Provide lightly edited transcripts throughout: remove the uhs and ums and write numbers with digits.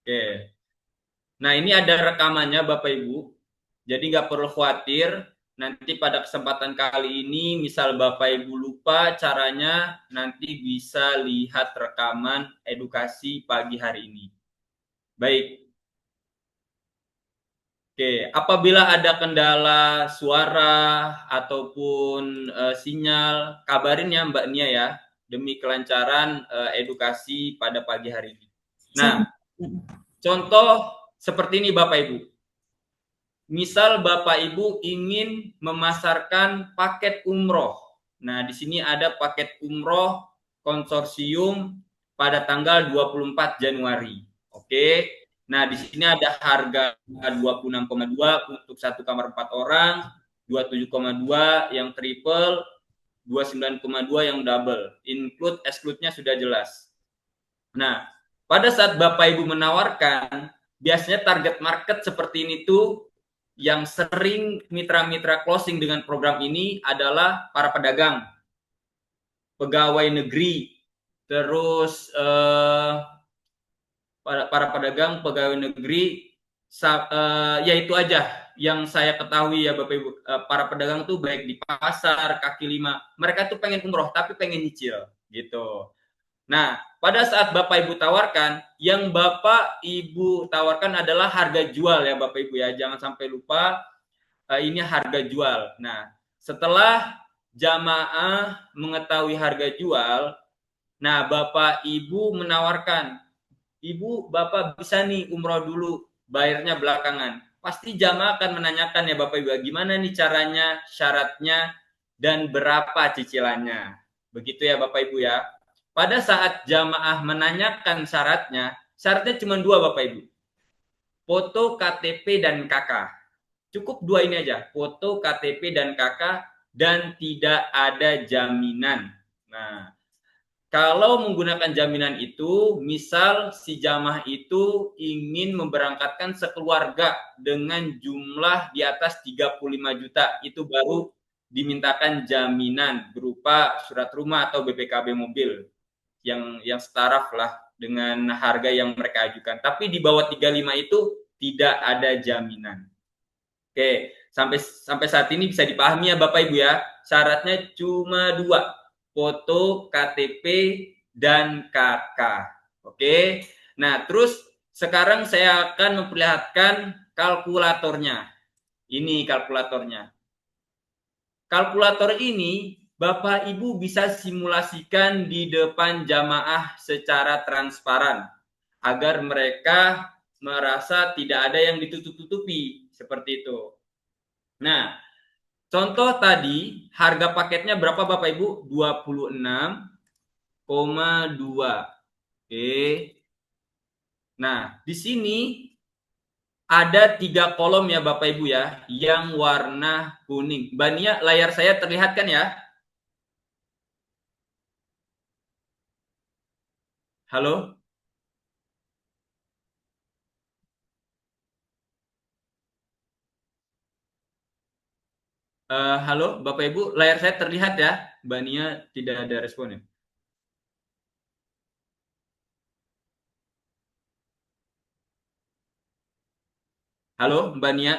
Oke. Nah, ini ada rekamannya Bapak Ibu. Jadi nggak perlu khawatir. Nanti pada kesempatan kali ini, misal Bapak Ibu lupa caranya, nanti bisa lihat rekaman edukasi pagi hari ini. Baik. Oke, apabila ada kendala suara ataupun sinyal, kabarin ya Mbak Nia ya, demi kelancaran edukasi pada pagi hari ini. Nah, contoh seperti ini Bapak Ibu. Misal Bapak Ibu ingin memasarkan paket umroh. Nah, di sini ada paket umroh konsorsium pada tanggal 24 Januari. Oke. Nah, di sini ada harga 26,2 untuk satu kamar 4 orang, 27,2 yang triple, 29,2 yang double. Include exclude-nya sudah jelas. Nah, pada saat Bapak Ibu menawarkan, biasanya target market seperti ini tuh yang sering mitra-mitra closing dengan program ini adalah para pedagang, pegawai negeri, terus para pedagang, pegawai negeri, ya itu aja yang saya ketahui ya Bapak Ibu. Para pedagang tuh baik di pasar, kaki lima, mereka tuh pengen umroh tapi pengen nyicil gitu. Nah, pada saat Bapak Ibu tawarkan, yang Bapak Ibu tawarkan adalah harga jual ya Bapak Ibu ya. Jangan sampai lupa ini harga jual. Nah, setelah jamaah mengetahui harga jual, nah Bapak Ibu menawarkan, Ibu Bapak bisa nih umroh dulu, bayarnya belakangan. Pasti jamaah akan menanyakan ya Bapak Ibu, gimana nih caranya, syaratnya, dan berapa cicilannya. Begitu ya Bapak Ibu ya. Pada saat jamaah menanyakan syaratnya, syaratnya cuma dua Bapak Ibu. Foto KTP dan KK. Cukup dua ini aja, foto KTP dan KK, dan tidak ada jaminan. Nah, kalau menggunakan jaminan itu, misal si jamaah itu ingin memberangkatkan sekeluarga dengan jumlah di atas 35 juta, itu baru dimintakan jaminan berupa surat rumah atau BPKB mobil yang setaraf lah dengan harga yang mereka ajukan. Tapi di bawah 35 itu tidak ada jaminan. Oke, sampai saat ini bisa dipahami ya Bapak Ibu ya. Syaratnya cuma dua, foto KTP dan KK. Oke. Nah, terus sekarang saya akan memperlihatkan kalkulatornya. Ini kalkulatornya. Kalkulator ini Bapak Ibu bisa simulasikan di depan jamaah secara transparan agar mereka merasa tidak ada yang ditutup-tutupi seperti itu. Nah, contoh tadi harga paketnya berapa Bapak Ibu? 26,2. Oke. Nah, di sini ada 3 kolom ya Bapak Ibu ya, yang warna kuning. Mbak Nia, layar saya terlihat kan ya? Halo? Halo Bapak Ibu, layar saya terlihat ya? Mbak Nia tidak ada respon ya? Halo Mbak Nia?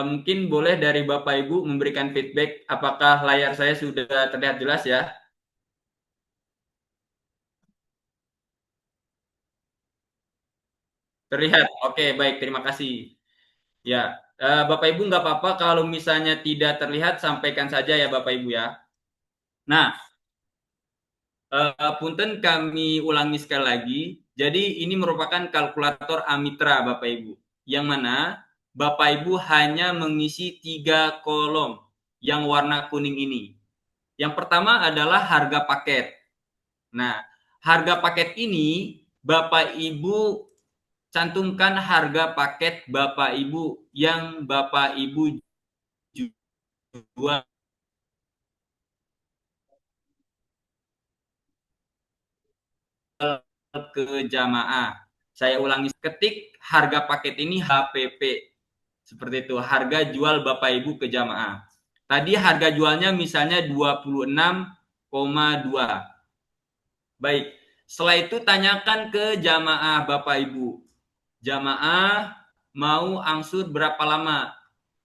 Mungkin boleh dari Bapak Ibu memberikan feedback apakah layar saya sudah terlihat jelas ya? Terlihat. Oke, baik. Terima kasih. Ya, Bapak Ibu nggak apa-apa kalau misalnya tidak terlihat, sampaikan saja ya Bapak Ibu ya. Nah, punten kami ulangi sekali lagi. Jadi ini merupakan kalkulator Amitra Bapak Ibu. Yang mana Bapak Ibu hanya mengisi 3 kolom yang warna kuning ini. Yang pertama adalah harga paket. Nah, harga paket ini Bapak Ibu cantumkan harga paket Bapak Ibu yang Bapak Ibu jual ke jamaah. Saya ulangi, ketik harga paket ini HPP. Seperti itu, harga jual Bapak Ibu ke jamaah. Tadi harga jualnya misalnya 26 Baik, setelah itu tanyakan ke jamaah Bapak Ibu. Jamaah mau angsur berapa lama?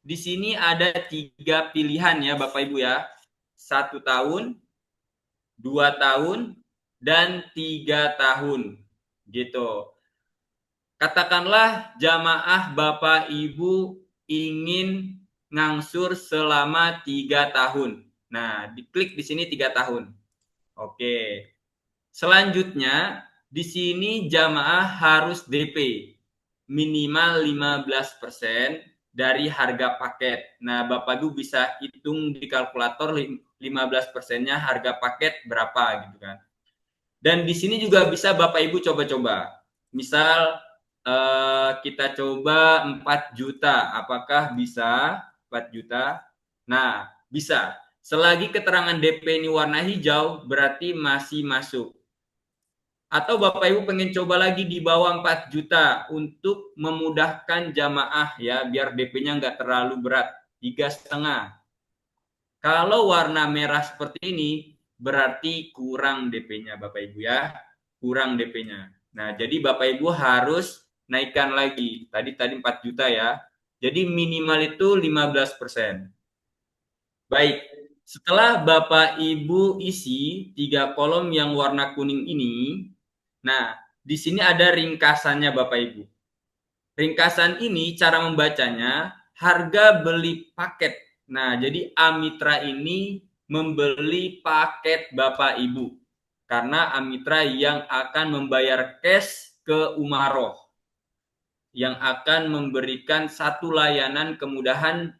Di sini ada 3 pilihan ya Bapak Ibu ya. 1 tahun, 2 tahun, dan 3 tahun. Gitu. Katakanlah jamaah Bapak Ibu ingin ngangsur selama 3 tahun. Nah, diklik di sini 3 tahun. Oke. Selanjutnya, di sini jamaah harus DP minimal 15% dari harga paket. Nah, Bapak Ibu bisa hitung di kalkulator 15%-nya harga paket berapa gitu kan. Dan di sini juga bisa Bapak Ibu coba-coba. Misal kita coba 4 juta. Apakah bisa 4 juta? Nah, bisa. Selagi keterangan DP ini warna hijau, berarti masih masuk. Atau Bapak Ibu pengen coba lagi di bawah 4 juta untuk memudahkan jamaah ya, biar DP-nya nggak terlalu berat, 3,5. Kalau warna merah seperti ini, berarti kurang DP-nya Bapak Ibu ya, kurang DP-nya. Nah, jadi Bapak Ibu harus naikkan lagi. Tadi 4 juta ya. Jadi minimal itu 15%. Baik, setelah Bapak Ibu isi 3 kolom yang warna kuning ini, nah, di sini ada ringkasannya Bapak Ibu. Ringkasan ini cara membacanya harga beli paket. Nah, jadi Amitra ini membeli paket Bapak Ibu. Karena Amitra yang akan membayar cash ke Umaroh. Yang akan memberikan satu layanan kemudahan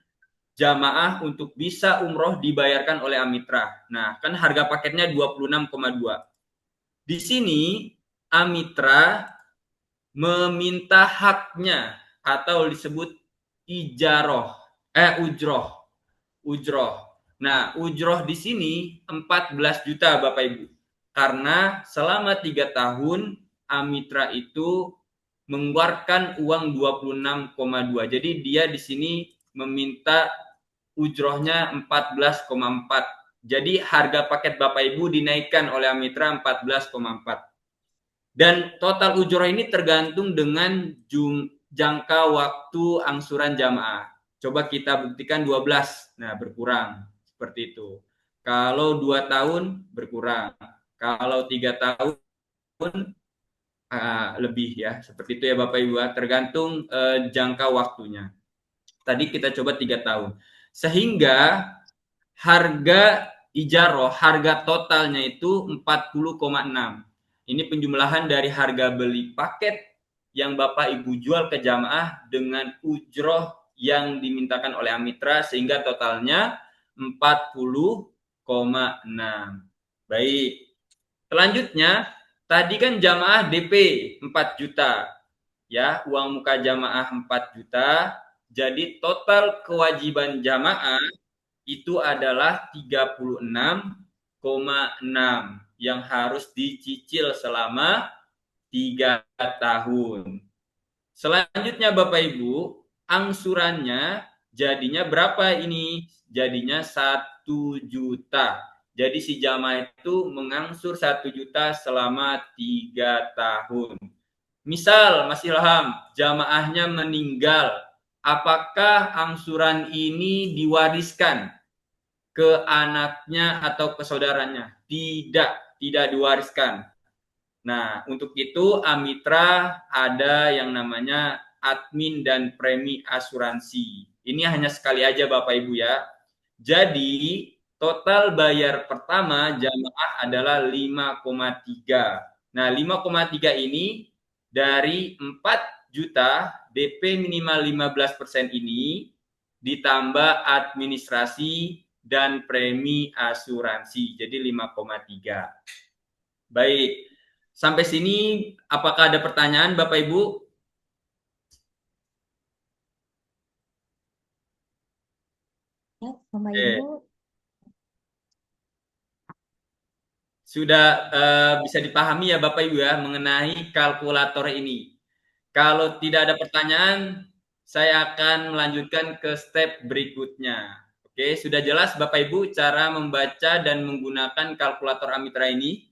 jamaah untuk bisa umroh dibayarkan oleh Amitra. Nah, kan harga paketnya 26,2. Di sini Amitra meminta haknya atau disebut ujroh. Nah, ujroh di sini 14 juta Bapak Ibu. Karena selama 3 tahun Amitra itu mengeluarkan uang 26,2. Jadi dia di sini meminta ujrohnya 14,4. Jadi harga paket Bapak Ibu dinaikkan oleh Amitra 14,4. Dan total ujroh ini tergantung dengan jangka waktu angsuran jamaah. Coba kita buktikan 12. Nah, berkurang. Seperti itu. Kalau 2 tahun, berkurang. Kalau 3 tahun, lebih ya. Seperti itu ya Bapak Ibu. Tergantung jangka waktunya. Tadi kita coba 3 tahun. Sehingga harga ijaroh, harga totalnya itu 40,6. Ini penjumlahan dari harga beli paket yang Bapak Ibu jual ke jamaah dengan ujroh yang dimintakan oleh Amitra sehingga totalnya 40,6. Baik. Selanjutnya, tadi kan jamaah DP 4 juta. Ya, uang muka jamaah 4 juta. Jadi total kewajiban jamaah itu adalah 36,6 yang harus dicicil selama 3 tahun. Selanjutnya Bapak Ibu, angsurannya jadinya berapa ini? Jadinya 1 juta. Jadi si jamaah itu mengangsur 1 juta selama 3 tahun. Misal Mas Ilham, jamaahnya meninggal, apakah angsuran ini diwariskan ke anaknya atau ke saudaranya? Tidak diwariskan. Nah, untuk itu Amitra ada yang namanya admin dan premi asuransi. Ini hanya sekali aja Bapak Ibu ya. Jadi, total bayar pertama jamaah adalah 5,3. Nah, 5,3 ini dari 4 juta DP minimal 15% ini ditambah administrasi dan premi asuransi. Jadi 5,3. Baik. Sampai sini apakah ada pertanyaan Bapak Ibu? Ya, sama Ibu. Sudah bisa dipahami ya Bapak Ibu ya mengenai kalkulator ini. Kalau tidak ada pertanyaan, saya akan melanjutkan ke step berikutnya. Oke, sudah jelas Bapak Ibu cara membaca dan menggunakan kalkulator Amitra ini?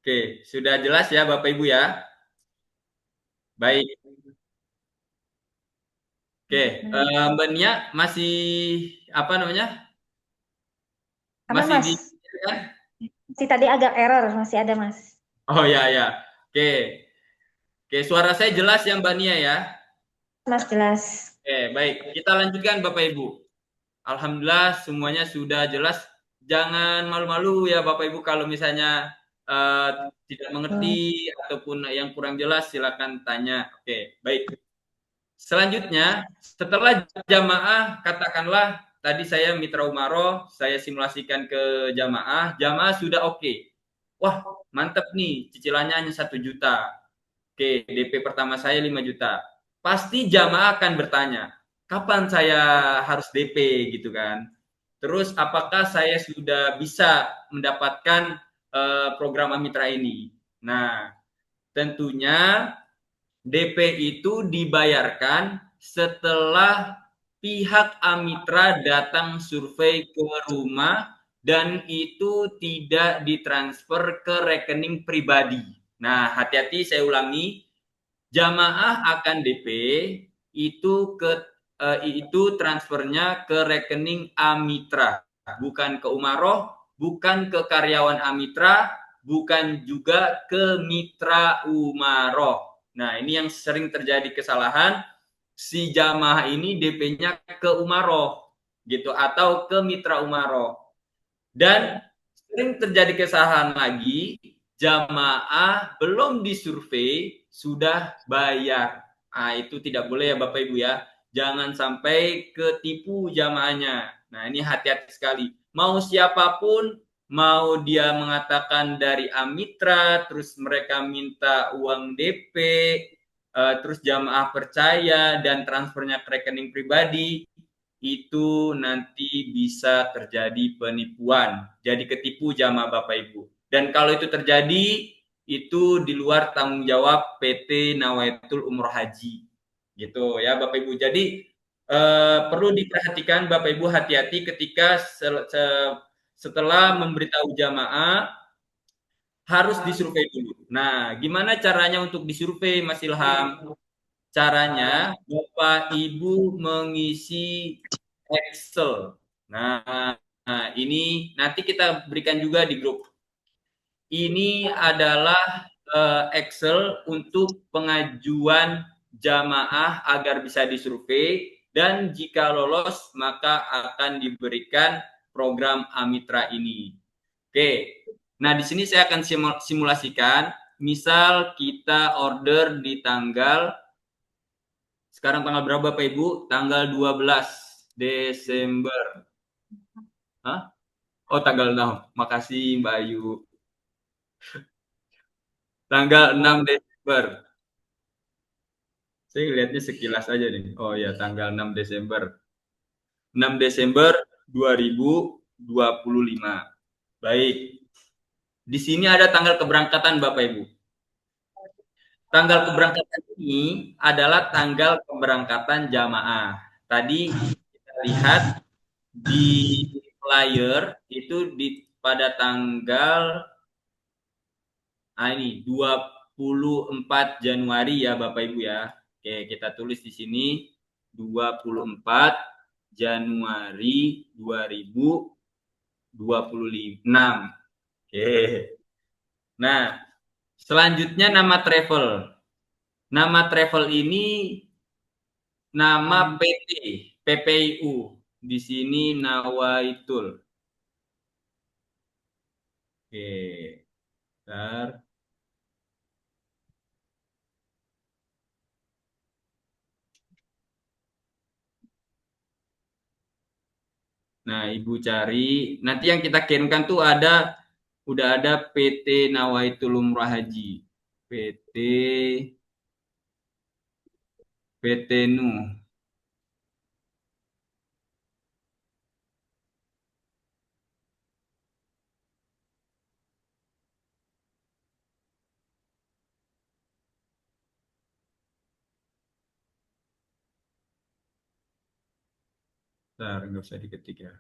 Oke, sudah jelas ya Bapak Ibu ya? Baik. Oke, Mbak Nia masih apa namanya? Aman, Masih di Mas. ya? Masih tadi agak error, masih ada, Mas. Oh ya ya. Oke. Oke, suara saya jelas ya Mbak Nia ya? Mas, jelas. Oke, baik. Kita lanjutkan Bapak Ibu. Alhamdulillah semuanya sudah jelas. Jangan malu-malu ya Bapak Ibu kalau misalnya tidak mengerti ataupun yang kurang jelas silakan tanya. Oke, baik. Selanjutnya, setelah jamaah katakanlah tadi saya mitra umaro, saya simulasikan ke jamaah sudah oke. Wah, mantep nih, cicilannya hanya 1 juta. Oke, DP pertama saya 5 juta. Pasti jamaah akan bertanya, kapan saya harus DP gitu kan? Terus apakah saya sudah bisa mendapatkan program Amitra ini? Nah, tentunya DP itu dibayarkan setelah pihak Amitra datang survei ke rumah dan itu tidak ditransfer ke rekening pribadi. Nah, hati-hati saya ulangi, jamaah akan DP itu transfernya ke rekening Amitra, bukan ke Umaroh, bukan ke karyawan Amitra, bukan juga ke mitra Umaroh. Nah, ini yang sering terjadi kesalahan, si jamaah ini DP-nya ke Umaroh gitu atau ke mitra Umaroh. Dan sering terjadi kesalahan lagi, jamaah belum disurvei sudah bayar. Nah, itu tidak boleh ya Bapak Ibu ya. Jangan sampai ketipu jamaahnya. Nah, ini hati-hati sekali. Mau siapapun, mau dia mengatakan dari Amitra, terus mereka minta uang DP, terus jamaah percaya dan transfernya ke rekening pribadi, itu nanti bisa terjadi penipuan. Jadi ketipu jamaah Bapak Ibu. Dan kalau itu terjadi, itu di luar tanggung jawab PT Nawaitul Umroh Haji. Gitu ya Bapak Ibu. Jadi perlu diperhatikan Bapak Ibu, hati-hati ketika setelah memberitahu jamaah harus disurvei dulu. Nah, gimana caranya untuk disurvei Mas Ilham? Caranya Bapak Ibu mengisi Excel. Nah, ini nanti kita berikan juga di grup. Ini adalah Excel untuk pengajuan jamaah agar bisa disurvei dan jika lolos maka akan diberikan program Amitra ini. Oke. Nah, di sini saya akan simulasikan. Misal kita order di tanggal, sekarang tanggal berapa Bapak Ibu? Tanggal 12 Desember. Hah? Oh, tanggal 6. Makasih Mbak Ayu. Tanggal 6 Desember. Saya lihatnya sekilas aja nih. Oh ya, tanggal 6 Desember. 6 Desember 2025. Baik. Di sini ada tanggal keberangkatan Bapak Ibu. Tanggal keberangkatan ini adalah tanggal keberangkatan jamaah. Tadi kita lihat di flyer itu pada tanggal ini 24 Januari ya Bapak Ibu ya. Oke, kita tulis di sini 24 Januari 2026. Oke. Nah, selanjutnya nama travel. Nama travel ini nama PT, PPIU. Di sini Nawaitul. Oke. Bentar. Nah, Ibu cari. Nanti yang kita kirimkan tuh udah ada PT Nawaitul Umrah Haji. PT Nu. Bentar, nggak usah diketik ya.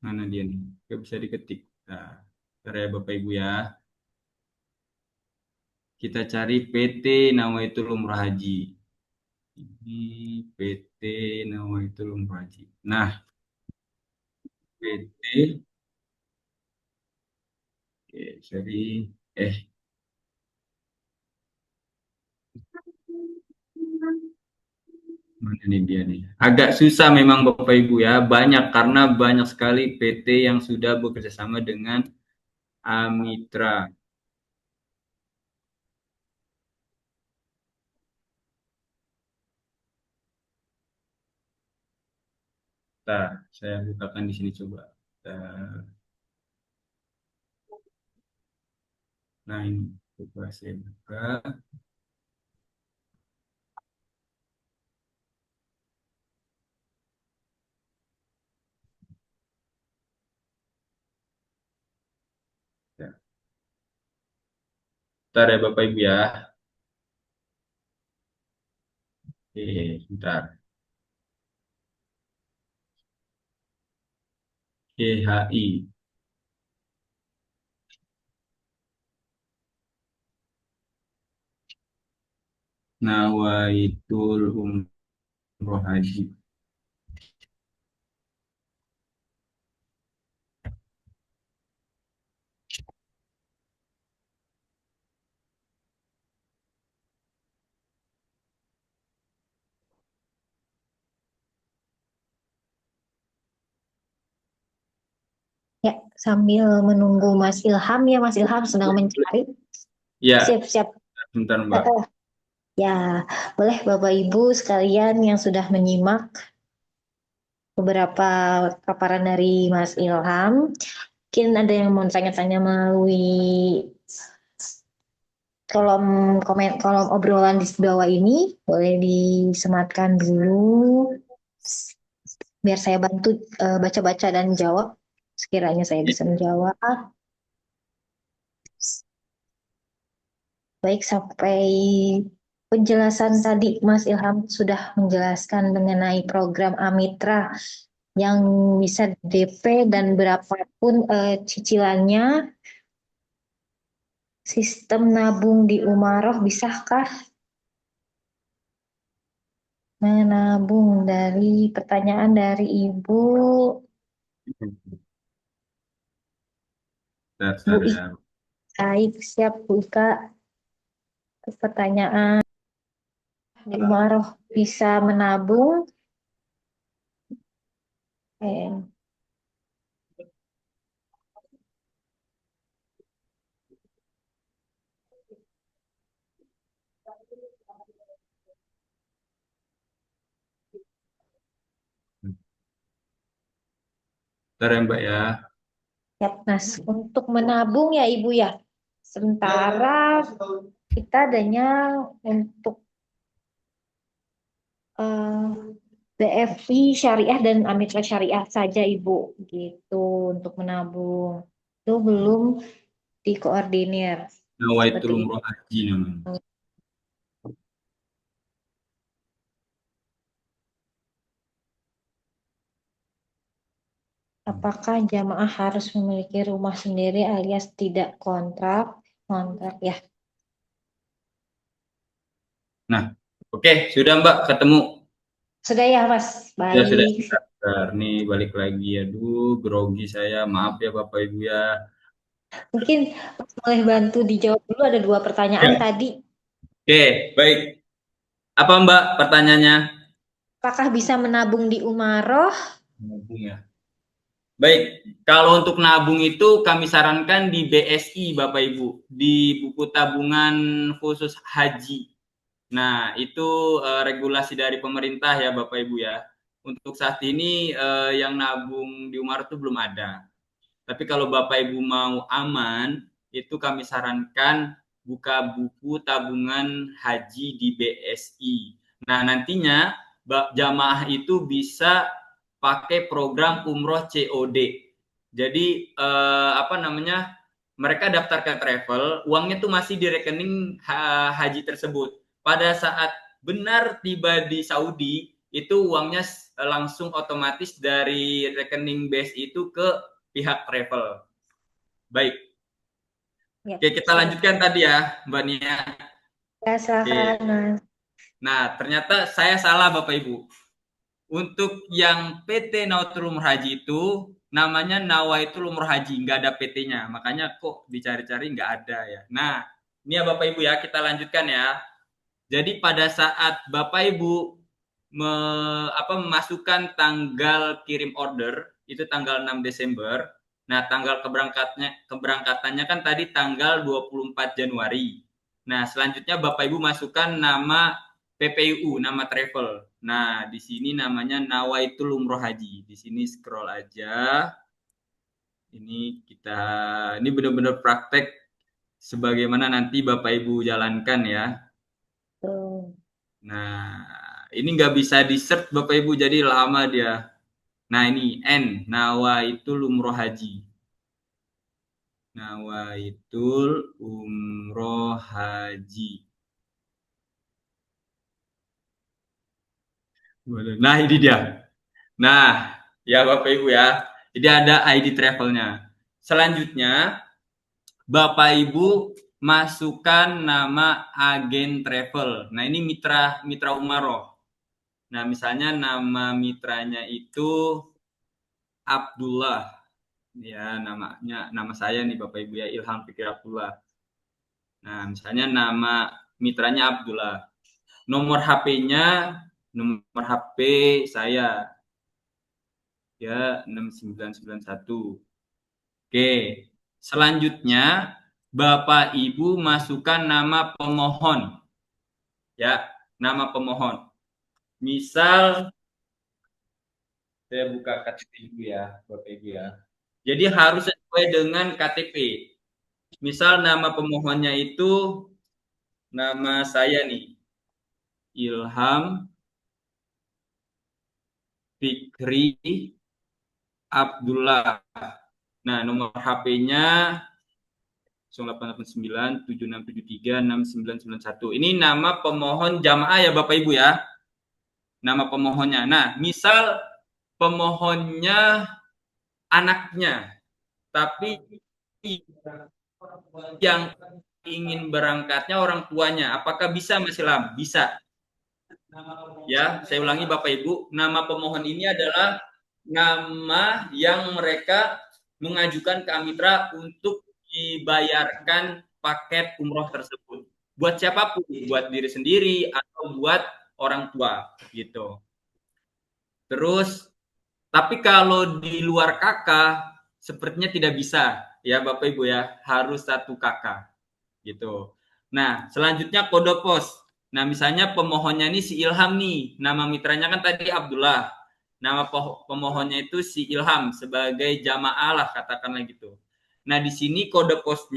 Mana dia nih? Nggak bisa diketik. Nah, bentar ya Bapak Ibu ya. Kita cari PT Nawaitul Umroh Haji. Ini PT Nawaitul Umroh Haji. Nah, PT, oke, sorry. Mana nih dia nih? Agak susah memang Bapak Ibu ya. Banyak karena banyak sekali PT yang sudah bekerja sama dengan Amitra. Nah, saya bukakan di sini coba. Nah, ini coba saya buka. Ya. Bentar ya Bapak Ibu ya. Oke, bentar. GHI. Nawaitul Umroh Haji. Ya, sambil menunggu Mas Ilham ya, Mas Ilham sedang mencari. Ya, Siap-siap. bentar Mbak. Ya, boleh Bapak Ibu sekalian yang sudah menyimak beberapa paparan dari Mas Ilham. Mungkin ada yang mau tanya-tanya melalui kolom obrolan di bawah ini, boleh disematkan dulu biar saya bantu baca-baca dan jawab sekiranya saya bisa menjawab. Baik, sampai penjelasan tadi Mas Ilham sudah menjelaskan mengenai program Amitra yang bisa DP dan berapapun cicilannya. Sistem nabung di Umaroh bisakah menabung? Dari pertanyaan dari Ibu Bu Bentar ya. Baik, siap Bu Ika. Pertanyaan di Umaroh bisa menabung? Eh, Bentar ya Mbak ya. ya, Mas, untuk menabung ya Ibu ya. Sementara kita adanya untuk eh, BFI Syariah dan Amitra Syariah saja Ibu gitu untuk menabung. Itu belum dikoordinir Nawaitul seperti itu. Umroh Haji namanya. Apakah jamaah harus memiliki rumah sendiri alias tidak kontrak? Kontrak ya. Nah, oke, sudah Mbak ketemu. Sudah ya Mas. Ya sudah. Baik. Bentar, nih balik lagi. Aduh, grogi saya. Maaf ya Bapak Ibu ya. Mungkin boleh bantu dijawab dulu ada dua pertanyaan Ya. tadi. Oke, baik. Apa Mbak pertanyaannya? Apakah bisa menabung di Umaroh? Nabung ya. Baik, kalau untuk nabung itu kami sarankan di BSI Bapak Ibu, di buku tabungan khusus haji. Nah, itu regulasi dari pemerintah ya Bapak Ibu ya. Untuk saat ini yang nabung di Umar itu belum ada. Tapi kalau Bapak Ibu mau aman, itu kami sarankan buka buku tabungan haji di BSI. Nah, nantinya jamaah itu bisa pakai program umroh COD. Jadi apa namanya? mereka daftar ke travel, uangnya tuh masih di rekening haji tersebut. Pada saat benar tiba di Saudi, itu uangnya langsung otomatis dari rekening BSI itu ke pihak travel. Baik. Ya, Oke, kita lanjutkan silakan. tadi ya, Mbak Nia. Ya, silakan, Oke. Mas. Nah, ternyata saya salah Bapak Ibu. Untuk yang PT Nawatul Umroh Haji itu namanya Nawaitul Umroh Haji, nggak ada PT-nya. Makanya kok dicari-cari nggak ada ya. Nah, ini ya Bapak Ibu ya, kita lanjutkan ya. Jadi pada saat Bapak Ibu memasukkan tanggal kirim order itu tanggal 6 Desember. Nah, tanggal keberangkatannya kan tadi tanggal 24 Januari. Nah, selanjutnya Bapak Ibu masukkan nama PPU, nama travel. Nah, di sini namanya Nawaitul Umroh Haji. Di sini scroll aja. Ini benar-benar praktek sebagaimana nanti Bapak Ibu jalankan ya. Tuh. Nah, ini nggak bisa di-search Bapak Ibu, jadi lama dia. Nah, ini N, Nawaitul Umroh Haji. Nawaitul Umroh Haji. Nah, ini dia. Nah, ya Bapak Ibu ya. Jadi ada ID travelnya. Selanjutnya, Bapak Ibu masukkan nama agen travel. Nah, ini mitra mitra Umaroh. Nah, misalnya nama mitranya itu Abdullah. Ya, nama saya nih Bapak Ibu ya, Ilham Fikri Abdullah. Nah, misalnya nama mitranya Abdullah. Nomor HP-nya, nomor HP saya ya 6991. Oke. Selanjutnya Bapak Ibu masukkan nama pemohon. Ya, nama pemohon. Misal saya buka KTP Ibu ya, Bapak Ibu ya. Jadi harus sesuai dengan KTP. Misal nama pemohonnya itu nama saya nih, Ilham Fikri Abdullah. Nah, nomor HP-nya 0889 7673 6991. Ini nama pemohon jamaah ya Bapak Ibu ya. Nama pemohonnya. Nah, misal pemohonnya anaknya, tapi yang ingin berangkatnya orang tuanya. Apakah bisa Mas Ilham? Bisa. Ya, saya ulangi Bapak Ibu, nama pemohon ini adalah nama yang mereka mengajukan ke Amitra untuk dibayarkan paket umroh tersebut. Buat siapapun, buat diri sendiri atau buat orang tua gitu. Terus, tapi kalau di luar kakak, sepertinya tidak bisa ya Bapak Ibu ya, harus satu kakak gitu. Nah, selanjutnya kode pos. Nah, misalnya pemohonnya ini si Ilham nih, nama mitranya kan tadi Abdullah. Nama pemohonnya itu si Ilham sebagai jamaah lah katakanlah gitu. Nah, di sini kode pos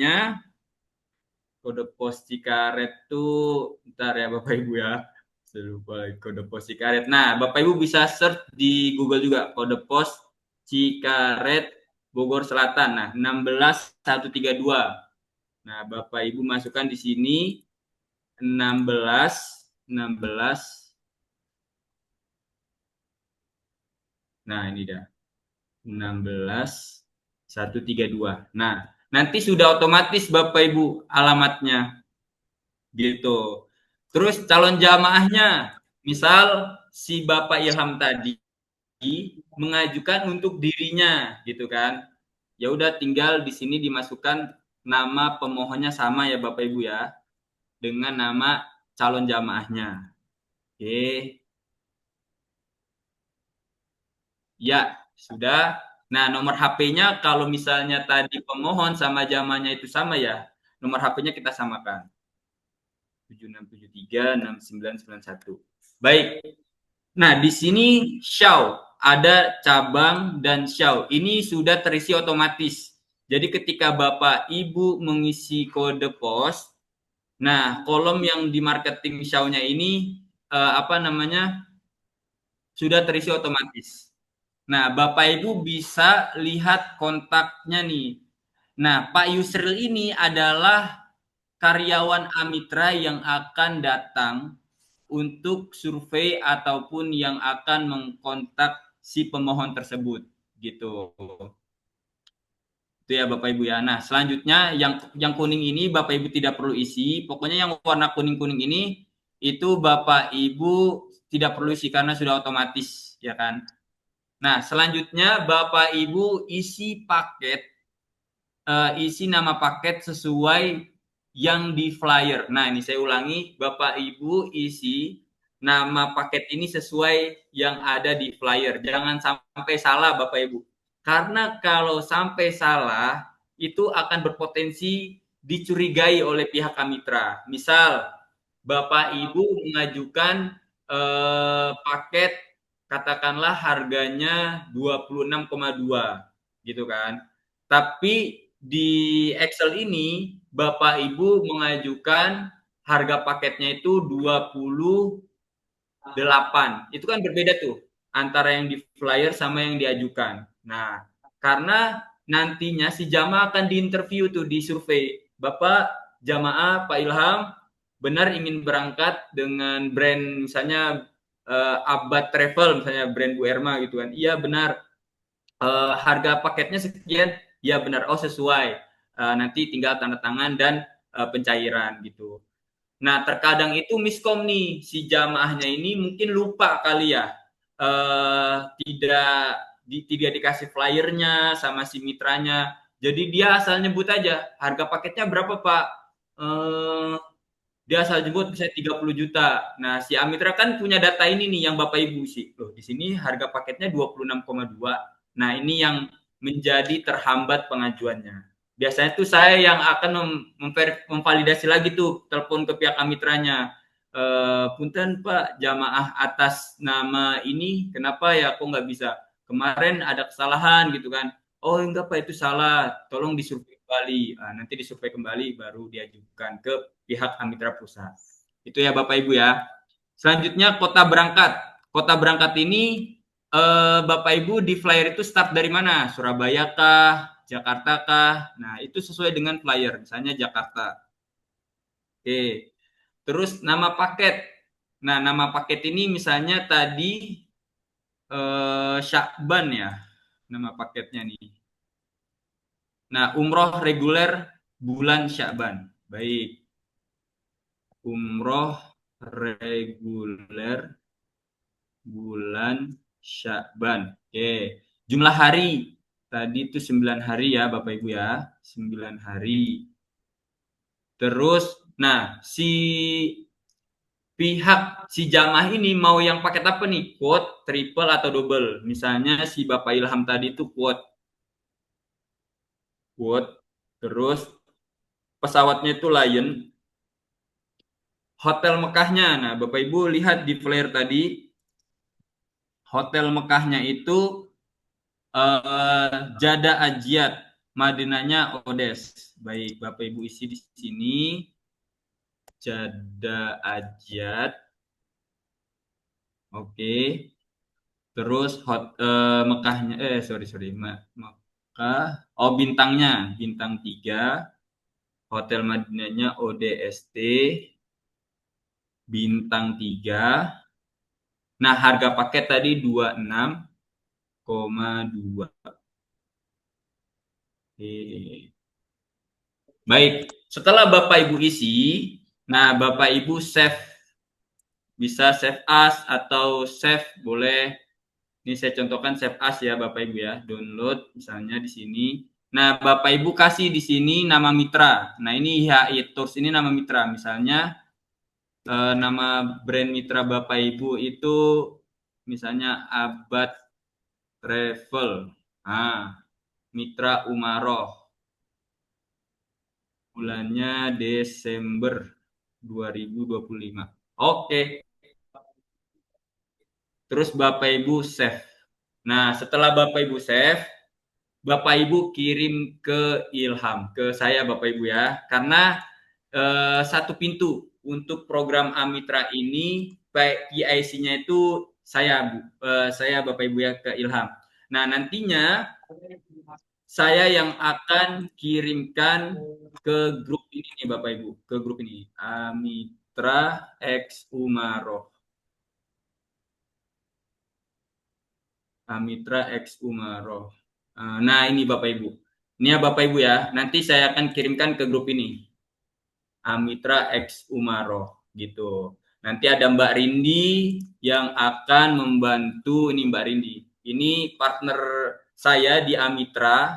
Cikaret tuh, ntar ya Bapak Ibu ya. Saya lupa kode pos Cikaret. Nah, Bapak Ibu bisa search di Google juga kode pos Cikaret Bogor Selatan. Nah, 16132. Nah, Bapak Ibu masukkan di sini 16. Nah, ini dah. 16132. Nah, nanti sudah otomatis Bapak Ibu alamatnya gitu. Terus calon jamaahnya, misal si Bapak Ilham tadi mengajukan untuk dirinya gitu kan. Ya udah tinggal di sini dimasukkan nama pemohonnya sama ya Bapak Ibu ya dengan nama calon jamaahnya. Oke. Ya, sudah. Nah, nomor HP-nya kalau misalnya tadi pemohon sama jamaahnya itu sama ya, nomor HP-nya kita samakan. 7673 6991. Baik. Nah, di sini Xiao ada cabang dan Xiao. Ini sudah terisi otomatis. Jadi ketika Bapak Ibu mengisi kode pos, nah kolom yang di marketing Xiao-nya ini sudah terisi otomatis. Nah, Bapak Ibu bisa lihat kontaknya nih. Nah, Pak Yusril ini adalah karyawan Amitra yang akan datang untuk survei ataupun yang akan mengkontak si pemohon tersebut gitu. Itu ya Bapak Ibu ya. Nah, selanjutnya yang kuning ini Bapak Ibu tidak perlu isi. Pokoknya yang warna kuning-kuning ini itu Bapak Ibu tidak perlu isi karena sudah otomatis ya kan. Nah, selanjutnya Bapak Ibu isi nama paket sesuai yang di flyer. Nah, ini saya ulangi, Bapak Ibu isi nama paket ini sesuai yang ada di flyer. Jangan sampai salah Bapak Ibu. Karena kalau sampai salah, itu akan berpotensi dicurigai oleh pihak Kamitra. Misal, Bapak Ibu mengajukan paket katakanlah harganya 26,2 gitu kan. Tapi di Excel ini Bapak Ibu mengajukan harga paketnya itu 28. Itu kan berbeda tuh antara yang di flyer sama yang diajukan. Nah, karena nantinya si jamaah akan diinterview tuh di survei. Bapak jamaah Pak Ilham benar ingin berangkat dengan brand misalnya Abad Travel misalnya brand Bu Erma gitu kan. Iya benar. Harga paketnya sekian, ya benar, oh sesuai. Nanti tinggal tanda tangan dan pencairan gitu. Nah, terkadang itu miskom nih, si jamaahnya ini mungkin lupa kali ya, tidak dikasih flyernya sama si mitranya. Jadi dia asal nyebut aja, harga paketnya berapa Pak? Eh, Dia asal nyebut misalnya 30 juta. Nah, si Amitra kan punya data ini nih yang Bapak Ibu sih. Loh, di sini harga paketnya 26,2. Nah, ini yang menjadi terhambat pengajuannya. Biasanya tuh saya yang akan memvalidasi lagi tuh telepon ke pihak Amitranya. Punten Pak, jamaah atas nama ini kenapa ya kok nggak bisa? Kemarin ada kesalahan gitu kan. Oh enggak Pak, itu salah, tolong disurvei kembali. Nanti disurvei kembali baru diajukan ke pihak Amitra Pusat. Itu ya Bapak Ibu ya. Selanjutnya kota berangkat. Kota berangkat ini Bapak Ibu di flyer itu start dari mana? Surabaya kah? Jakarta kah? Nah, itu sesuai dengan flyer, misalnya Jakarta. Oke. Terus nama paket. Nah, nama paket ini misalnya tadi Syakban ya. Nama paketnya nih. Nah, umroh reguler bulan Syakban. Baik. Umroh reguler bulan Syakban. Oke. Jumlah hari. Tadi itu 9 hari ya Bapak Ibu ya. 9 hari. Terus, nah si jamaah ini mau yang paket apa nih? Quote, triple atau double? Misalnya si Bapak Ilham tadi itu quote. Quote. Terus pesawatnya itu Lion. Hotel Mekahnya. Nah, Bapak Ibu lihat di flyer tadi. Hotel Mekahnya itu Jada Ajiat, Madinahnya Odes. Baik, Bapak Ibu isi di sini. Jada Ajiat. Oke. Terus Mekahnya sorry Mekah. Oh, bintangnya bintang 3. Hotel Madinahnya ODST bintang 3. Nah, harga paket tadi 26,2. Oke. Baik, setelah Bapak Ibu isi, nah Bapak Ibu save, bisa save as atau save boleh. Ini saya contohkan save as ya Bapak Ibu ya, download misalnya di sini. Nah Bapak Ibu kasih di sini nama mitra. Nah ini HI Tours ini nama mitra, misalnya nama brand mitra Bapak Ibu itu misalnya Abad Travel. Nah, Mitra Umaroh. Bulannya Desember 2025. Oke, terus Bapak Ibu save. Nah, setelah Bapak Ibu save, Bapak Ibu kirim ke Ilham, ke saya Bapak Ibu ya. Karena satu pintu untuk program Amitra ini, PIC-nya itu saya Bapak Ibu ya ke Ilham. Nah, nantinya saya yang akan kirimkan ke grup ini nih Bapak Ibu, ke grup ini. Amitra X Umaroh. Amitra X Umaroh. Nah, ini Bapak Ibu. Ini ya Bapak Ibu ya. Nanti saya akan kirimkan ke grup ini. Amitra X Umaroh gitu. Nanti ada Mbak Rindi yang akan membantu, ini Mbak Rindi. Ini partner saya di Amitra,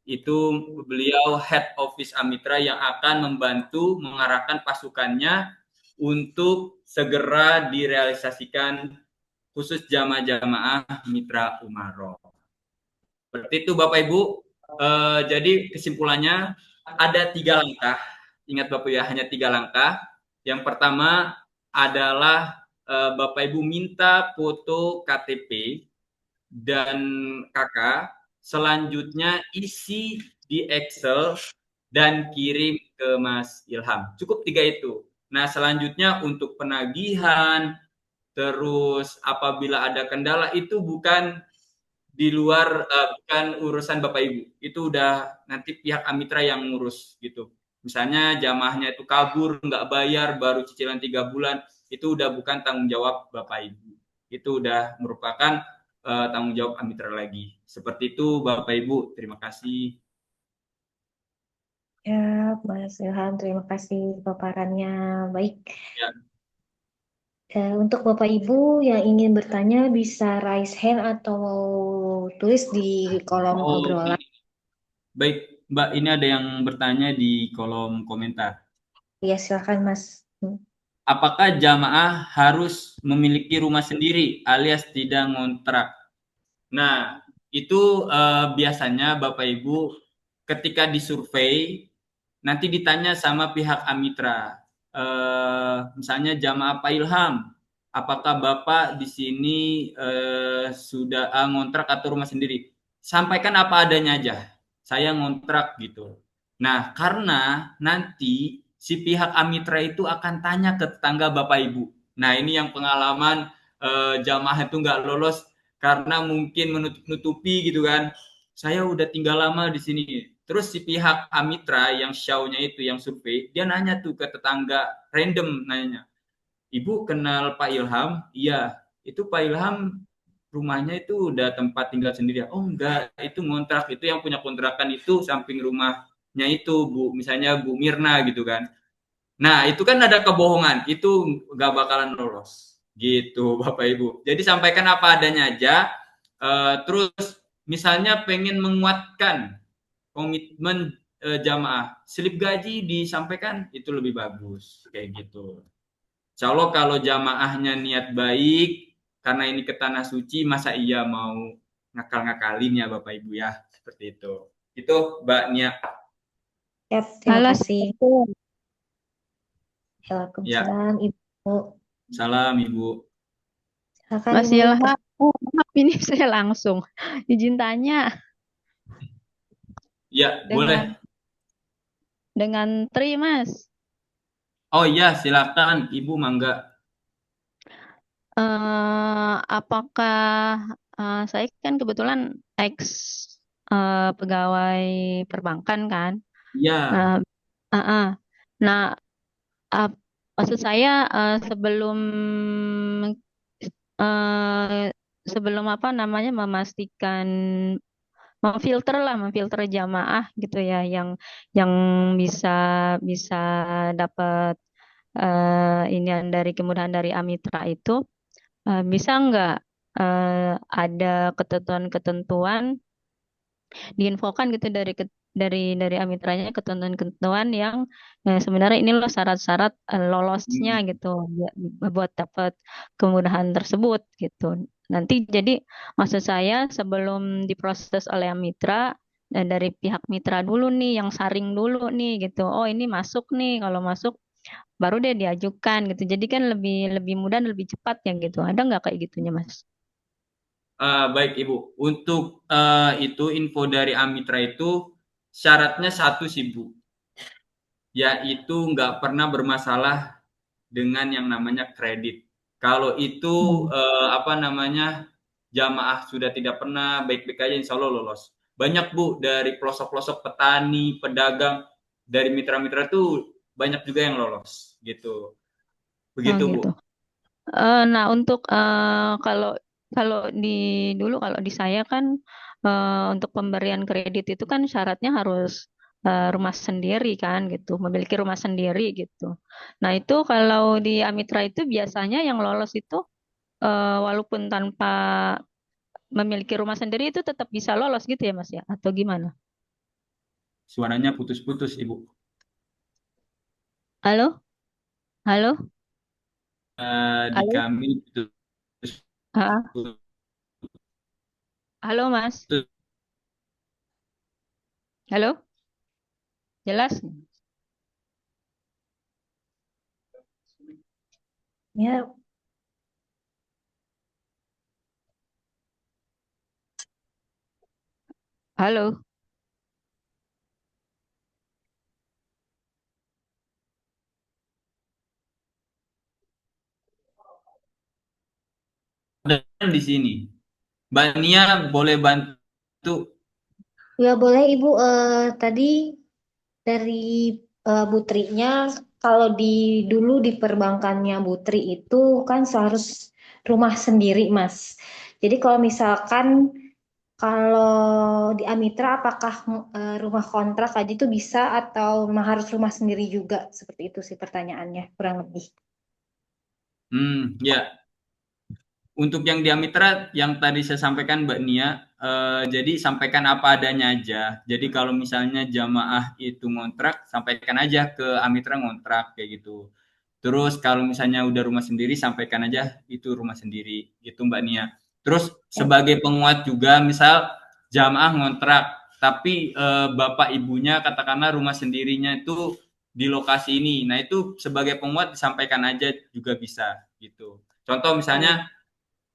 itu beliau head office Amitra yang akan membantu mengarahkan pasukannya untuk segera direalisasikan khusus jamaah-jamaah Mitra Umaroh. Seperti itu Bapak Ibu. Jadi kesimpulannya ada 3 langkah. Ingat Bapak ya, hanya 3 langkah. Yang pertama adalah Bapak Ibu minta foto KTP dan KK. Selanjutnya isi di Excel dan kirim ke Mas Ilham. Cukup 3 itu. Nah, selanjutnya untuk penagihan, terus apabila ada kendala itu bukan di luar bukan urusan Bapak Ibu. Itu udah nanti pihak Amitra yang ngurus gitu. Misalnya jamaahnya itu kabur, nggak bayar, baru cicilan 3 bulan, itu udah bukan tanggung jawab Bapak Ibu. Itu udah merupakan tanggung jawab Amitra lagi. Seperti itu Bapak Ibu, terima kasih. Ya, Mas Ilham, terima kasih paparannya. Baik. Ya. Untuk Bapak Ibu yang ingin bertanya bisa raise hand atau tulis di kolom Oh, obrolan. baik Mbak, ini ada yang bertanya di kolom komentar. Ya, silakan Mas. Apakah jamaah harus memiliki rumah sendiri alias tidak ngontrak? Nah, itu biasanya Bapak Ibu ketika disurvei nanti ditanya sama pihak Amitra. Misalnya jamaah Pak Ilham, apakah Bapak di sini sudah ngontrak atau rumah sendiri? Sampaikan apa adanya aja. Saya ngontrak gitu. Nah, karena nanti si pihak Amitra itu akan tanya ke tetangga Bapak Ibu. Nah, ini yang pengalaman jamaah itu nggak lolos karena mungkin menutupi gitu kan. Saya udah tinggal lama di sini. Terus si pihak Amitra yang show-nya itu yang survei, dia nanya tuh ke tetangga random nanya, Ibu kenal Pak Ilham? Iya. Itu Pak Ilham rumahnya itu udah tempat tinggal sendiri. Oh enggak, itu ngontrak. Itu yang punya kontrakan itu samping rumahnya itu Bu, misalnya Bu Mirna gitu kan. Nah, itu kan ada kebohongan, itu nggak bakalan lolos. Gitu, Bapak Ibu. Jadi sampaikan apa adanya aja. Terus misalnya pengen menguatkan komitmen jamaah, slip gaji disampaikan itu lebih bagus, kayak gitu. Insya Allah kalau jamaahnya niat baik, karena ini ke tanah suci, masa iya mau ngakal-ngakalin ya Bapak Ibu ya, seperti itu. Itu Mbak Nia. Ya, terima Halo, kasih. Assalamualaikum. Ya, Waalaikumsalam, Ibu. salam Ibu. Silakan Mas Ibu. Ilham. Oh, maaf ini saya langsung izin tanya Ya, boleh. dengan Tri, Mas. Oh iya, silakan Ibu mangga. Apakah saya kan kebetulan ex pegawai perbankan kan? Nah, Ya, uh, uh. Nah, ap- maksud saya eh, sebelum apa namanya memastikan memfilter jamaah gitu ya yang bisa bisa dapat inian dari kemudahan dari Amitra itu bisa nggak ada ketentuan-ketentuan diinfokan gitu dari Amitranya ketentuan-ketentuan yang sebenarnya ini loh syarat-syarat lolosnya gitu buat dapat kemudahan tersebut gitu. Nanti jadi maksud saya sebelum diproses oleh Mitra dari pihak Mitra dulu nih yang saring dulu nih gitu. Oh ini masuk nih kalau masuk baru deh diajukan gitu. Jadi kan lebih lebih mudah dan lebih cepat ya gitu. Ada nggak kayak gitunya Mas? baik Ibu. Untuk itu info dari Amitra itu syaratnya satu sih Bu, yaitu nggak pernah bermasalah dengan yang namanya kredit. Kalau itu Hmm. apa namanya jamaah sudah tidak pernah baik-baik aja, insya Allah lolos. banyak Bu dari pelosok-pelosok petani, pedagang, dari mitra-mitra tuh banyak juga yang lolos gitu. Oh Begitu Bu. gitu. Nah, untuk kalau kalau di dulu kalau di saya kan untuk pemberian kredit itu kan syaratnya harus rumah sendiri kan gitu, memiliki rumah sendiri gitu. Nah, itu kalau di Amitra itu biasanya yang lolos itu walaupun tanpa memiliki rumah sendiri itu tetap bisa lolos gitu ya Mas ya? Atau gimana? Suaranya putus-putus Ibu. Halo? Halo? Di Halo? kami putus. Ah, halo Mas? Halo? Jelas? Ya, Halo? Dan di sini. Mbak Nia boleh bantu. ya boleh Ibu. Tadi dari Butrinya, kalau dulu di perbankannya Butri itu kan seharus rumah sendiri, Mas. Jadi kalau misalkan kalau di Amitra, apakah rumah kontrak aja itu bisa atau harus rumah sendiri juga? Seperti itu sih pertanyaannya, kurang lebih. Ya. Untuk yang diamitra yang tadi saya sampaikan Mbak Nia, jadi sampaikan apa adanya aja. Jadi kalau misalnya jamaah itu ngontrak, sampaikan aja ke Amitra ngontrak kayak gitu. Terus kalau misalnya udah rumah sendiri, sampaikan aja itu rumah sendiri gitu Mbak Nia. Terus sebagai penguat juga, misal jamaah ngontrak, tapi bapak ibunya katakanlah rumah sendirinya itu di lokasi ini. Nah itu sebagai penguat disampaikan aja juga bisa gitu. Contoh misalnya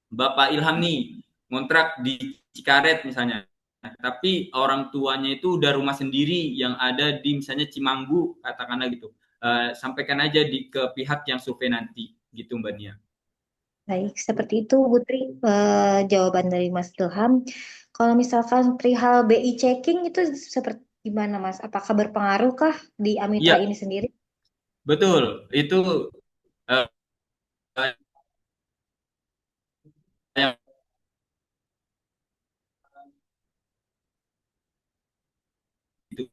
Bapak Ilham nih ngontrak di Cikaret misalnya, tapi orang tuanya itu udah rumah sendiri yang ada di misalnya Cimanggu katakanlah gitu. Sampaikan aja ke pihak yang survei nanti gitu Mbak Nia. Baik, seperti itu, Putri. Jawaban dari Mas Ilham. Kalau misalkan perihal BI checking itu seperti gimana, Mas? Apakah berpengaruh kah di Amitra Iya, ini sendiri? betul. Itu uh, yang itu.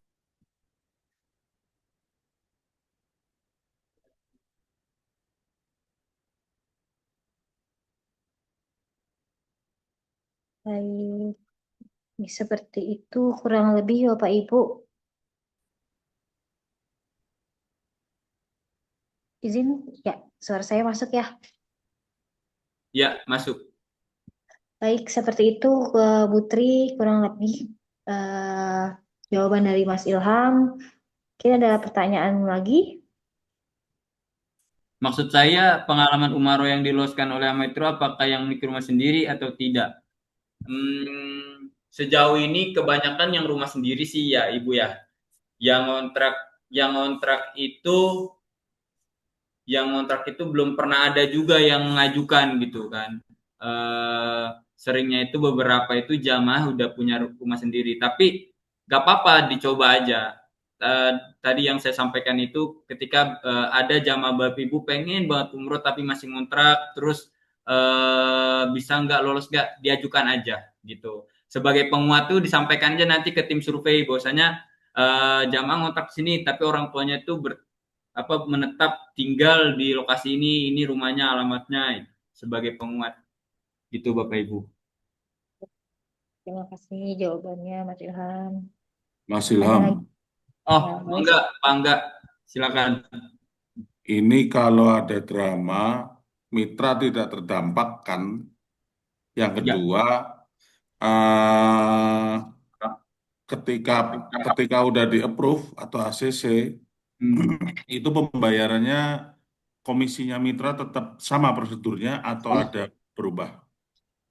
Baik, seperti itu kurang lebih Bapak Ibu. Izin, ya, suara saya masuk ya. Ya, masuk. Baik, seperti itu Putri kurang lebih eh, jawaban dari Mas Ilham. Kira ada pertanyaan lagi? Maksud saya pengalaman Umaro yang diloloskan oleh Ametro apakah yang memiliki rumah sendiri atau tidak? Sejauh ini kebanyakan yang rumah sendiri sih ya Ibu ya. Yang kontrak yang kontrak itu belum pernah ada juga yang mengajukan gitu kan. Eh, Seringnya itu beberapa itu jamaah udah punya rumah sendiri, tapi gak apa-apa dicoba aja. Eh, Tadi yang saya sampaikan itu ketika ada jamaah bapak ibu pengen banget umroh tapi masih ngontrak, terus bisa nggak lolos nggak diajukan aja gitu. Sebagai penguat tuh disampaikan aja nanti ke tim survei bahwasanya jamaah ngontrak sini tapi orang tuanya tuh menetap tinggal di lokasi ini rumahnya alamatnya sebagai penguat gitu Bapak Ibu. Terima kasih jawabannya Mas Ilham. Mas Ada lagi? Ilham, Oh, Ya, boleh. enggak, silakan. ini kalau ada drama, mitra tidak terdampak kan? Yang Ya. kedua, eh, ketika ketika udah di approve atau ACC, Hmm. itu pembayarannya komisinya mitra tetap sama prosedurnya atau ada berubah?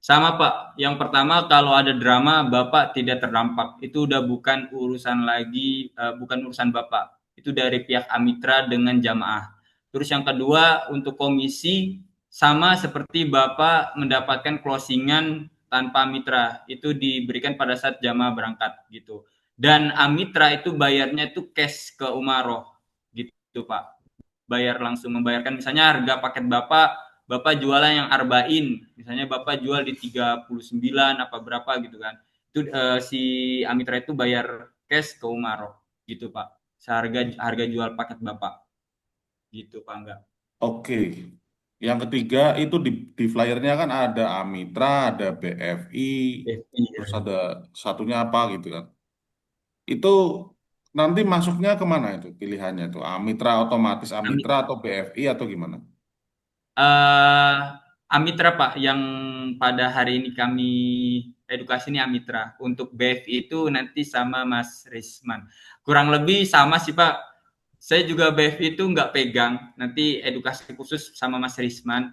Sama Pak, yang pertama kalau ada drama Bapak tidak terdampak. Itu udah bukan urusan lagi, bukan urusan Bapak. Itu dari pihak Amitra dengan jamaah. Terus yang kedua untuk komisi sama seperti Bapak mendapatkan closingan tanpa mitra itu diberikan pada saat jamaah berangkat gitu. Dan Amitra itu bayarnya itu cash ke Umaroh gitu Pak. Bayar langsung, membayarkan misalnya harga paket Bapak jualan yang arba'in, misalnya Bapak jual di 39 apa berapa gitu kan. Itu si Amitra itu bayar cash ke Umaroh gitu Pak. Harga jual paket Bapak. Gitu Pak enggak. Oke. Yang ketiga itu di flyernya kan ada Amitra, ada BFI, terus Iya. ada satunya apa gitu kan. Itu nanti masuknya kemana itu pilihannya tuh? Amitra otomatis Amitra atau BFI atau gimana? Amitra Pak, yang pada hari ini kami edukasi ini Amitra. Untuk BFI itu nanti sama Mas Risman. Kurang lebih sama sih Pak. Saya juga BFI itu nggak pegang. Nanti edukasi khusus sama Mas Risman.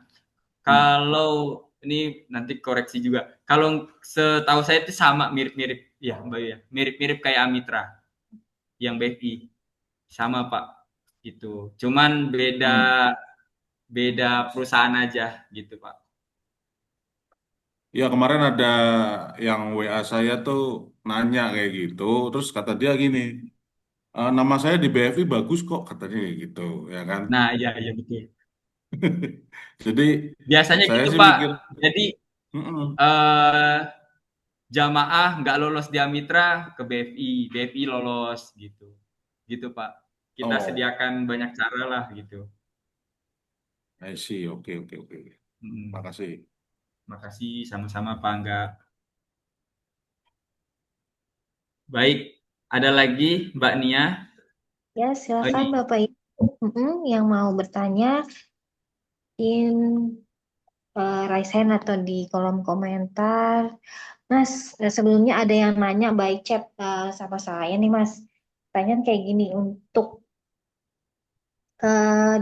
Kalau ini nanti koreksi juga. Kalau setahu saya itu sama, mirip-mirip. Ya Mbak ya, mirip-mirip kayak Amitra. Yang BFI. Sama Pak. Gitu. Cuman beda perusahaan aja gitu Pak. Ya kemarin ada yang WA saya tuh nanya kayak gitu, terus kata dia gini, nama saya di BFI bagus kok katanya kayak gitu, ya kan? Nah, iya iya betul. Jadi Biasanya saya gitu sih Pak. mikir, Jadi "Mm-mm. eh, jamaah nggak lolos di Amitra ke BFI, BFI lolos gitu. Gitu Pak. Kita Oh, sediakan banyak cara lah gitu. I see, oke oke oke, Hmm, makasih. makasih sama-sama Pak Angga. Baik, ada lagi Mbak Nia? Ya, Oh, silakan ini. Bapak Ibu yang mau bertanya in raise hand atau di kolom komentar. Mas, sebelumnya ada yang nanya by chat sama saya nih Mas. Pertanyaan kayak gini, untuk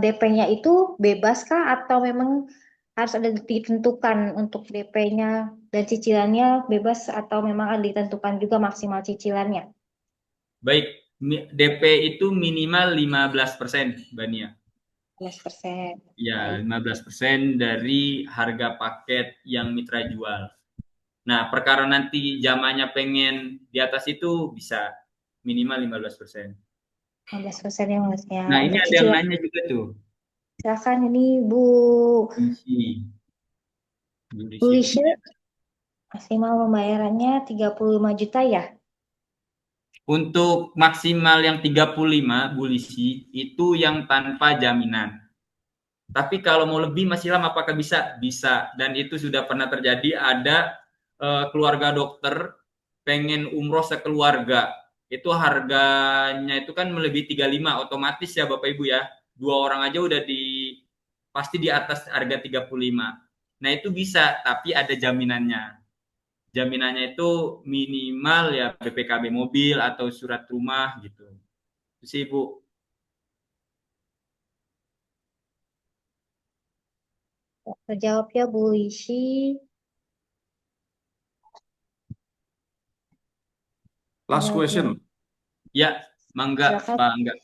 DP-nya itu bebas kah atau memang harus ada ditentukan untuk DP-nya dan cicilannya bebas atau memang ada ditentukan juga maksimal cicilannya? Baik, DP itu minimal 15% Mbak Nia. 15%. Ya, Baik. 15% dari harga paket yang mitra jual. Nah, perkara nanti zamannya pengen di atas itu bisa minimal 15%. 15% ya Mas ya. Nah, ini Untuk ada yang cicilan, nanya juga tuh. silakan ini Bu Isi. Bu Judisi itu. Lisha, maksimal pembayarannya 35 juta ya? Untuk maksimal yang 35 bulisi itu yang tanpa jaminan. Tapi kalau mau lebih masih lama apakah bisa? Bisa. Dan itu sudah pernah terjadi, ada keluarga dokter pengen umroh sekeluarga. Itu harganya itu kan melebihi 35 otomatis ya Bapak Ibu ya. Dua orang aja udah pasti di atas harga 35. Nah, itu bisa, tapi ada jaminannya. Jaminannya itu minimal ya BPKB mobil atau surat rumah gitu. Itu sih Bu. Terjawab ya Bu Lishi. Last Kemudian question. Ya, mangga silakan. Pak Angga.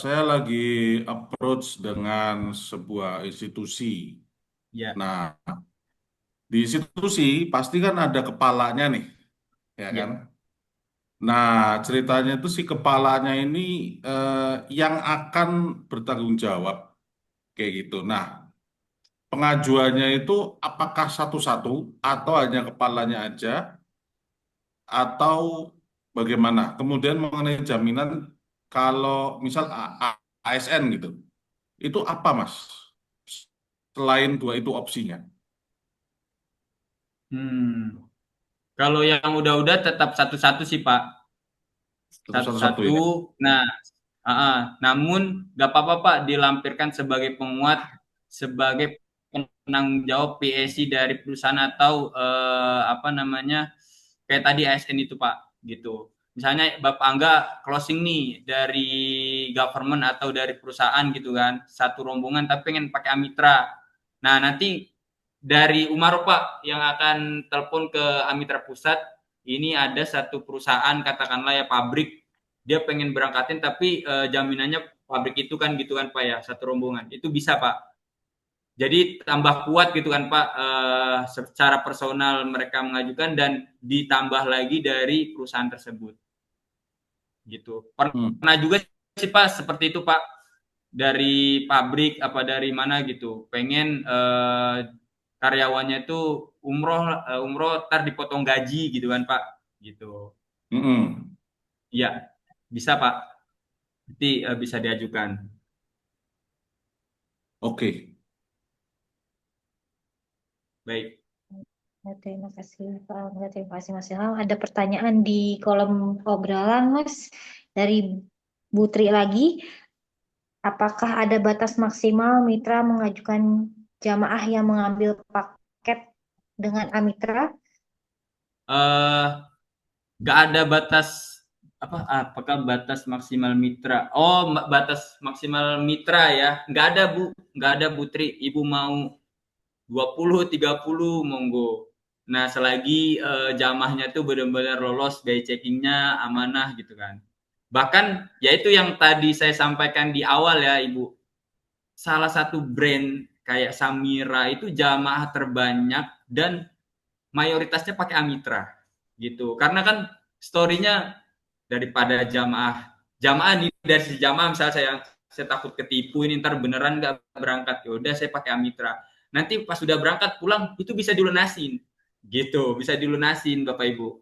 Saya lagi approach dengan sebuah institusi. Ya, Nah, di institusi pasti kan ada kepalanya nih, ya ya. kan? Nah, ceritanya itu si kepalanya ini eh, yang akan bertanggung jawab kayak gitu. Nah, pengajuannya itu apakah satu-satu atau hanya kepalanya aja atau bagaimana? Kemudian mengenai jaminan kalau misal ASN gitu, itu apa Mas? Selain dua itu opsinya. Hmm. Kalau yang udah tetap satu-satu sih Pak. Tetap satu-satu Satu-satu. ya. Nah, namun nggak apa-apa Pak dilampirkan sebagai penguat, sebagai penanggung jawab PSI dari perusahaan atau apa namanya kayak tadi ASN itu Pak gitu. Misalnya Bapak Angga closing nih dari government atau dari perusahaan gitu kan, satu rombongan tapi pengen pakai Amitra. Nah, nanti dari Umar Pak yang akan telepon ke Amitra Pusat, ini ada satu perusahaan katakanlah ya pabrik, dia pengen berangkatin tapi jaminannya pabrik itu kan gitu kan Pak ya, satu rombongan. Itu bisa Pak. Jadi tambah kuat gitu kan Pak, secara personal mereka mengajukan dan ditambah lagi dari perusahaan tersebut. Gitu. Pernah juga sih Pak seperti itu Pak, dari pabrik apa dari mana gitu, pengen karyawannya itu umroh ntar dipotong gaji gitu kan Pak, gitu. Iya, bisa Pak. Nanti bisa diajukan. Oke. Baik. Ya, terima kasih Pak Angga, terima kasih Mas Ilham. Ada pertanyaan di kolom obrolan Mas dari Bu Tri lagi. Apakah ada batas maksimal mitra mengajukan jamaah yang mengambil paket dengan Amitra? Nggak ada batas apakah batas maksimal mitra? Oh, batas maksimal mitra ya. Nggak ada Bu Tri. Ibu mau 20, 30 monggo. Nah, selagi jamaahnya tuh benar-benar lolos by checkingnya amanah gitu kan. Bahkan yaitu yang tadi saya sampaikan di awal ya Ibu. Salah satu brand kayak Samira itu jamaah terbanyak dan mayoritasnya pakai Amitra gitu. Karena kan story-nya daripada jamaah nih, dari si jamaah misalnya saya takut ketipu ini ntar beneran nggak berangkat, ya udah saya pakai Amitra, nanti pas sudah berangkat pulang itu bisa dilunasin gitu, bisa dilunasin Bapak Ibu.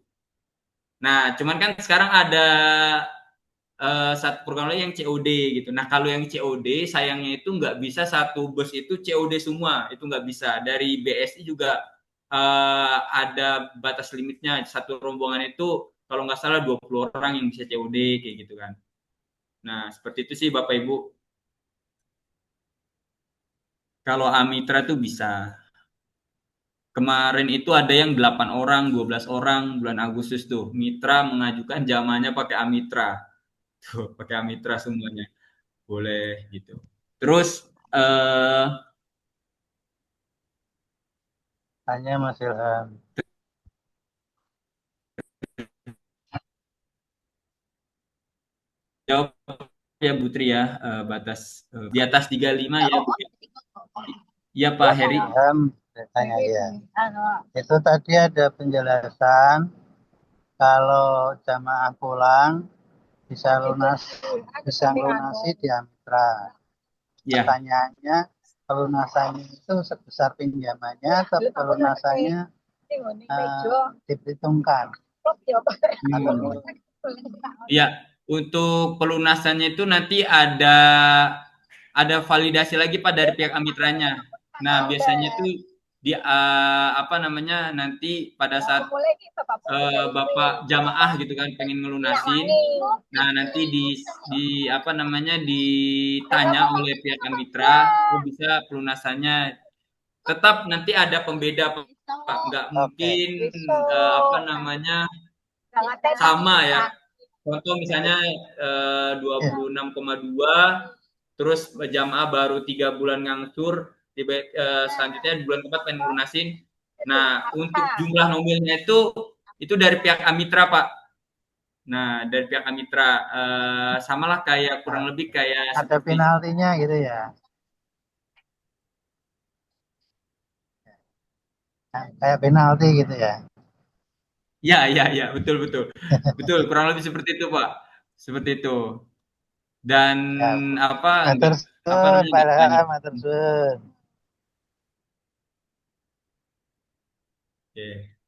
Nah cuman kan sekarang ada satu program lain yang COD gitu. Nah kalau yang COD sayangnya itu nggak bisa satu bus itu COD semua, itu nggak bisa. Dari BSI juga ada batas limitnya, satu rombongan itu kalau nggak salah 20 orang yang bisa COD kayak gitu kan. Nah seperti itu sih Bapak Ibu. Kalau Amitra tuh bisa. Kemarin itu ada yang 8 orang, 12 orang bulan Agustus tuh. Mitra mengajukan jamaahnya pakai Amitra. Tuh, pakai Amitra semuanya. Boleh gitu. Terus Tanya Mas Ilham. jawab ya Putri ya, batas di atas 35 ya Bu. Iya Pak Heri. Ilham, tanya ya. Itu tadi ada penjelasan kalau jamaah pulang bisa lunasi di Amitra. Ya. Pertanyaannya, pelunasannya itu sebesar pinjamannya atau pelunasannya diperhitungkan? Iya, untuk pelunasannya itu nanti ada validasi lagi Pak dari pihak Amitranya. Nah, biasanya itu nanti pada saat Bapak jamaah gitu kan pengen ngelunasin. Nah, nanti ditanya oleh pihak Amitra, bisa pelunasannya tetap nanti ada pembeda Pak. Nggak mungkin sama ya. Contoh misalnya 26,2 terus jamaah baru 3 bulan ngangsur, selanjutnya di bulan keempat pengen lunasin. Nah, untuk jumlah nominalnya itu dari pihak Amitra Pak. Nah, dari pihak Amitra samalah kayak kurang lebih kayak ada penaltinya gitu ya. Kayak penalti gitu ya. Ya, betul. Betul, kurang lebih seperti itu, Pak. Seperti itu. Dan ya, matur suwun. Oke.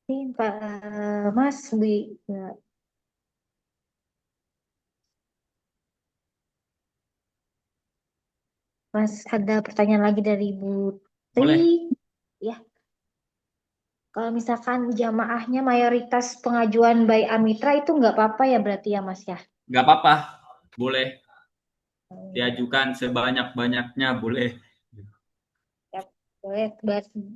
Ini Pak Mas Mas ada pertanyaan lagi dari Bu Tri. Boleh. Ya. Kalau misalkan jamaahnya mayoritas pengajuan by Amitra itu nggak apa-apa ya berarti ya Mas ya? Nggak apa-apa. Boleh. Diajukan sebanyak-banyaknya boleh. Ya,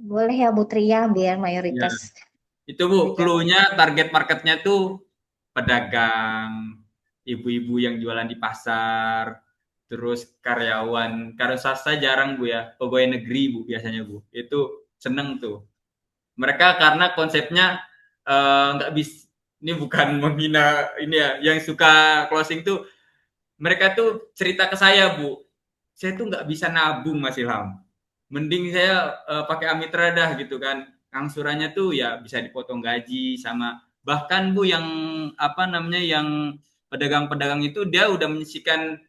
boleh ya Bu Tri ya biar mayoritas. Ya. Itu Bu, clue-nya target marketnya tuh pedagang, ibu-ibu yang jualan di pasar, terus karyawan swasta jarang Bu ya, pegawai negeri Bu biasanya Bu, itu seneng tuh mereka karena konsepnya ini bukan menghina ini ya, yang suka closing tuh mereka tuh cerita ke saya, Bu. Saya tuh nggak bisa nabung, Mas Ilham. Mending saya pakai Amitra dah gitu kan. Angsurannya tuh ya bisa dipotong gaji sama bahkan Bu yang apa namanya yang pedagang-pedagang itu dia udah menyisihkan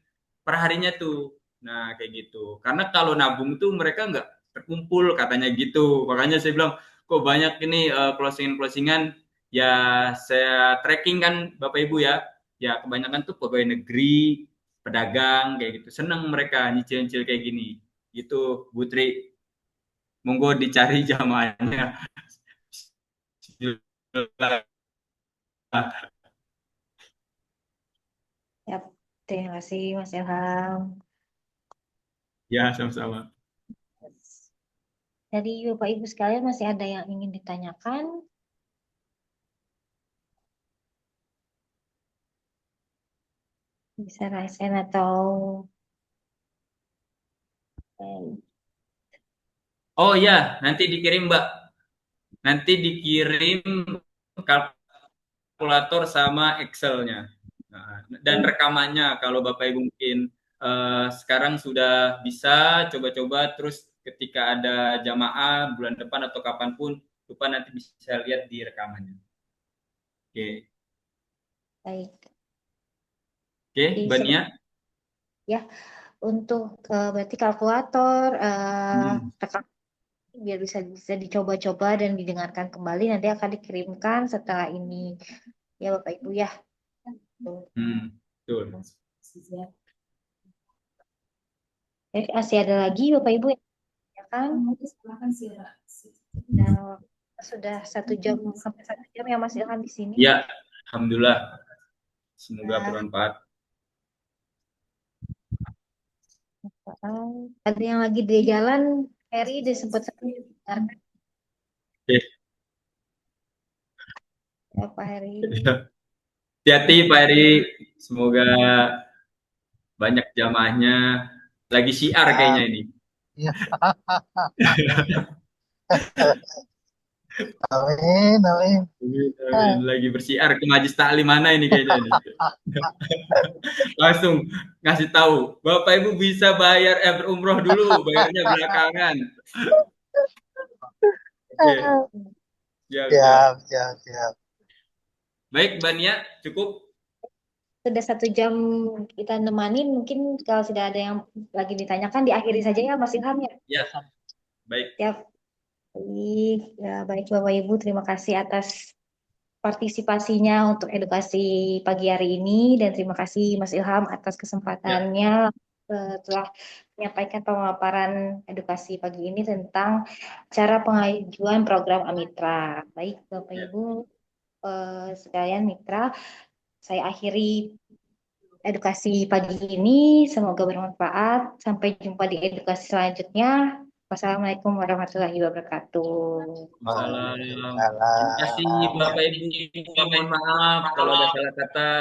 perharinya tuh. Nah, kayak gitu. Karena kalau nabung tuh mereka nggak terkumpul katanya gitu. Makanya saya bilang kok banyak ini closingan-closingan ya saya tracking kan Bapak Ibu ya. Ya kebanyakan tuh pegawai negeri, pedagang kayak gitu. Seneng mereka nyicil-nyicil kayak gini. Gitu, Putri. Monggo dicari jamaahnya. Ya, terima kasih Mas Ilham. Ya, sama-sama. Jadi Bapak Ibu sekalian masih ada yang ingin ditanyakan? Bisa raise hand atau Oh ya, nanti dikirim Mbak. Nanti dikirim kalkulator sama Excel-nya. Nah, dan rekamannya kalau Bapak Ibu mungkin sekarang sudah bisa coba-coba terus ketika ada jamaah bulan depan atau kapanpun lupa nanti bisa lihat di rekamannya. Oke. baik. Oke, Bania. Ya, untuk berarti kalkulator rekam biar bisa dicoba-coba dan didengarkan kembali nanti akan dikirimkan setelah ini ya Bapak Ibu ya. Betul. Masih ada lagi Bapak Ibu ya kan? Nah, sudah 1 jam sampai 1 jam ya Mas Ilham di sini. Ya, alhamdulillah. Semoga bermanfaat. Ada yang lagi di jalan, Heri disebut dengarkan. Oke. Ya, Pak Heri. Hati-hati Pak Heri. Semoga banyak jamaahnya. Lagi syiar kayaknya ini. Iya. Amin, amin. Lagi bersiar ke Majlis Taklim mana ini kayaknya ini. Langsung ngasih tahu, Bapak Ibu bisa bayar berumroh dulu, bayarnya belakangan. Oke. Siap. Baik, Bania, cukup. Sudah 1 jam kita nemanin, mungkin kalau sudah ada yang lagi ditanyakan diakhiri saja ya Mas Ilham ya. Ya, baik. Siap. Baik, ya, baik Bapak Ibu, terima kasih atas partisipasinya untuk edukasi pagi hari ini dan terima kasih Mas Ilham atas kesempatannya telah menyampaikan pemaparan edukasi pagi ini tentang cara pengajuan program Amitra. Baik Bapak Ibu sekalian mitra, saya akhiri edukasi pagi ini. Semoga bermanfaat. Sampai jumpa di edukasi selanjutnya. Wassalamualaikum warahmatullahi wabarakatuh. Salam. Terima kasih Bapak Ibu. Mohon maaf kalau ada salah kata.